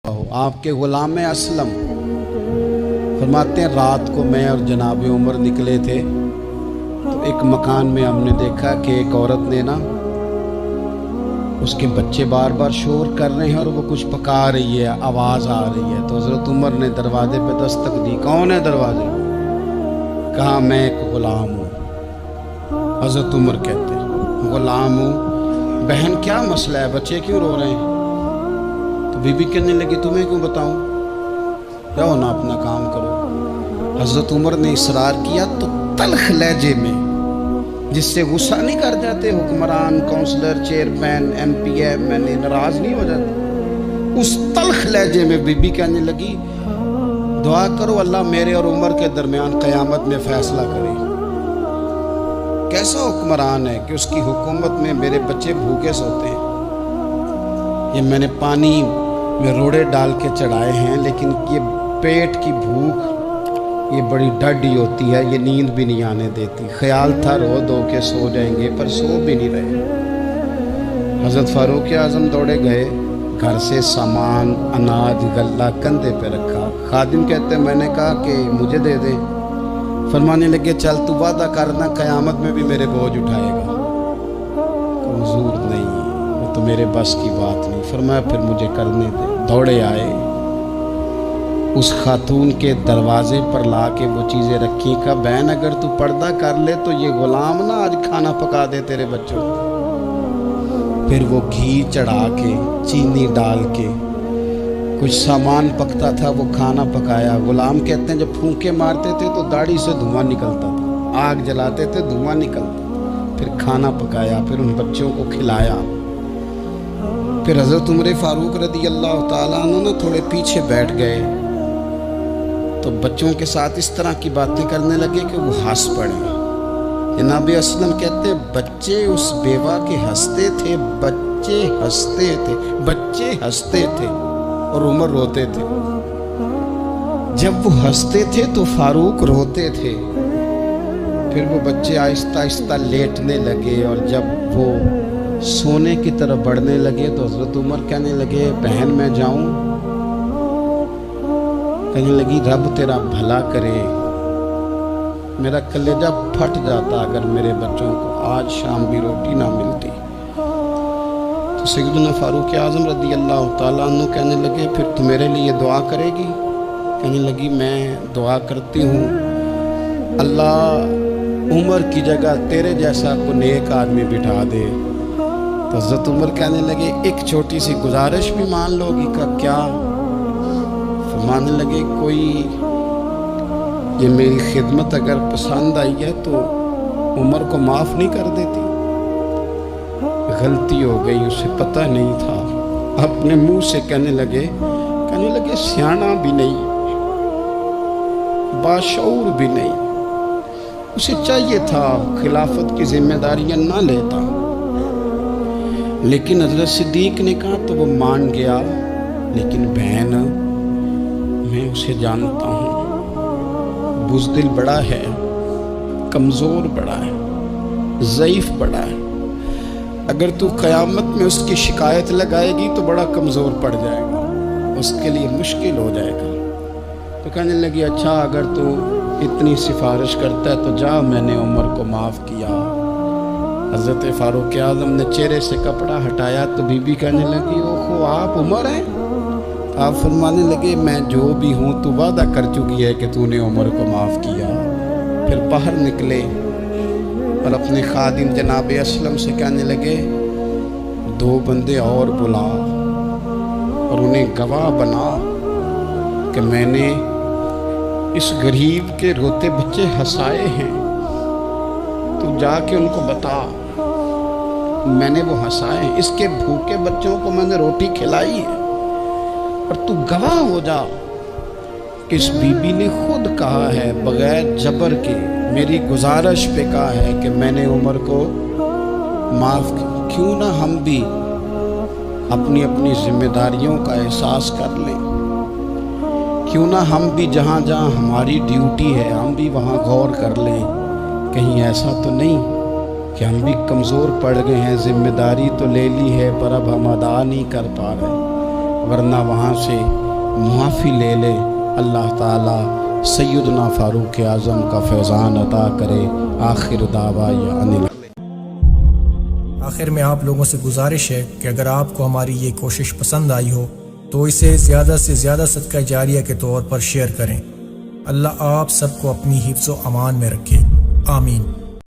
آپ کے غلام اسلم فرماتے ہیں رات کو میں اور جناب عمر نکلے تھے تو ایک مکان میں ہم نے دیکھا کہ ایک عورت نے نا اس کے بچے بار بار شور کر رہے ہیں اور وہ کچھ پکا رہی ہے، آواز آ رہی ہے۔ تو حضرت عمر نے دروازے پہ دستک دی، کون ہے دروازے؟ کہا میں ایک غلام ہوں۔ حضرت عمر کہتے ہیں غلام ہوں، بہن کیا مسئلہ ہے، بچے کیوں رو رہے ہیں؟ تو بی بی کہنے لگی تمہیں کیوں بتاؤں، جاؤ نا اپنا کام کرو۔ حضرت عمر نے اصرار کیا تو تلخ لہجے میں، جس سے غصہ نہیں کر جاتے حکمران، councillor, chairman, M P M L A ناراض نہیں ہو جاتے، اس تلخ لہجے میں بی بی کہنے لگی دعا کرو اللہ میرے اور عمر کے درمیان قیامت میں فیصلہ کرے۔ کیسا حکمران ہے کہ اس کی حکومت میں میرے بچے بھوکے سوتے ہیں، یہ میں نے پانی میں روڑے ڈال کے چڑھائے ہیں، لیکن یہ پیٹ کی بھوک یہ بڑی ڈڈی ہوتی ہے، یہ نیند بھی نہیں آنے دیتی۔ خیال تھا رو دو کے سو جائیں گے پر سو بھی نہیں رہے۔ حضرت فاروق اعظم دوڑے گئے، گھر سے سامان اناج غلہ کندھے پہ رکھا۔ خادم کہتے میں نے کہا کہ مجھے دے دے، فرمانے لگے چل تو وعدہ کرنا قیامت میں بھی میرے بوجھ اٹھائے گا۔ حضور نہیں، وہ تو میرے بس کی بات نہیں۔ فرمایا پھر مجھے کرنے دے۔ دوڑے آئے، اس خاتون کے دروازے پر لا کے وہ چیزیں رکھی، کہا بہن اگر تو پردہ کر لے تو یہ غلام نا آج کھانا پکا دے تیرے بچوں کو۔ پھر وہ گھی چڑھا کے چینی ڈال کے کچھ سامان پکتا تھا وہ کھانا پکایا۔ غلام کہتے ہیں جب پھونکے مارتے تھے تو داڑھی سے دھواں نکلتا تھا، آگ جلاتے تھے دھواں نکلتا، پھر کھانا پکایا، پھر ان بچوں کو کھلایا۔ پھر حضرت عمر فاروق رضی اللہ تعالیٰ عنہ نے تھوڑے پیچھے بیٹھ گئے تو بچوں کے ساتھ اس طرح کی باتیں کرنے لگے کہ وہ ہنس پڑے۔ جناب اسلم کہتے بچے اس بیوہ کے ہنستے تھے، بچے ہنستے تھے اور عمر روتے تھے۔ جب وہ ہنستے تھے تو فاروق روتے تھے۔ پھر وہ بچے آہستہ آہستہ لیٹنے لگے اور جب وہ سونے کی طرف بڑھنے لگے تو حضرت عمر کہنے لگے بہن میں جاؤں؟ کہنے لگی رب تیرا بھلا کرے، میرا کلیجہ پھٹ جاتا اگر میرے بچوں کو آج شام بھی روٹی نہ ملتی۔ تو سیدنا فاروق اعظم رضی اللہ تعالیٰ عنہ کہنے لگے پھر تو میرے لیے دعا کرے گی؟ کہنے لگی میں دعا کرتی ہوں اللہ عمر کی جگہ تیرے جیسا کو نیک آدمی بٹھا دے۔ تو حضرت عمر کہنے لگے ایک چھوٹی سی گزارش بھی مان لو گی؟ کا کیا؟ فرمانے لگے کوئی یہ میری خدمت اگر پسند آئی ہے تو عمر کو معاف نہیں کر دیتی؟ غلطی ہو گئی، اسے پتہ نہیں تھا۔ اپنے منہ سے کہنے لگے سیانا بھی نہیں، باشعور بھی نہیں، اسے چاہیے تھا خلافت کی ذمہ داریاں نہ لیتا۔ لیکن حضرت صدیق نے کہا تو وہ مان گیا، لیکن بہن میں اسے جانتا ہوں، بزدل بڑا ہے، کمزور بڑا ہے، ضعیف بڑا ہے، اگر تو قیامت میں اس کی شکایت لگائے گی تو بڑا کمزور پڑ جائے گا، اس کے لیے مشکل ہو جائے گا۔ تو کہنے لگی اچھا اگر تو اتنی سفارش کرتا ہے تو جا، میں نے عمر کو معاف کیا۔ حضرت فاروق اعظم نے چہرے سے کپڑا ہٹایا تو بی بی کہنے لگی اوہو آپ عمر ہیں؟ آپ فرمانے لگے میں جو بھی ہوں تو وعدہ کر چکی ہے کہ تو نے عمر کو معاف کیا۔ پھر باہر نکلے اور اپنے خادم جناب اسلم سے کہنے لگے 2 بندے اور بلا اور انہیں گواہ بنا کہ میں نے اس غریب کے روتے بچے ہنسائے ہیں، تو جا کے ان کو بتا میں نے وہ ہنسائے ہیں، اس کے بھوکے بچوں کو میں نے روٹی کھلائی ہے، اور تو گواہ ہو جا کہ اس بی بی نے خود کہا ہے بغیر جبر کے، میری گزارش پہ کہا ہے کہ میں نے عمر کو معاف کیا۔ کیوں نہ ہم بھی اپنی اپنی ذمہ داریوں کا احساس کر لیں، کیوں نہ ہم بھی جہاں جہاں ہماری ڈیوٹی ہے ہم بھی وہاں غور کر لیں، کہیں ایسا تو نہیں کہ ہم بھی کمزور پڑ گئے ہیں، ذمہ داری تو لے لی ہے پر اب ہم ادا نہیں کر پا رہے۔ ورنہ وہاں سے معافی لے لے، اللہ تعالیٰ سیدنا فاروق اعظم کا فیضان عطا کرے۔ آخر دعوانا آخر میں آپ لوگوں سے گزارش ہے کہ اگر آپ کو ہماری یہ کوشش پسند آئی ہو تو اسے زیادہ سے زیادہ صدقہ جاریہ کے طور پر شیئر کریں۔ اللہ آپ سب کو اپنی حفظ و امان میں رکھے، آمین۔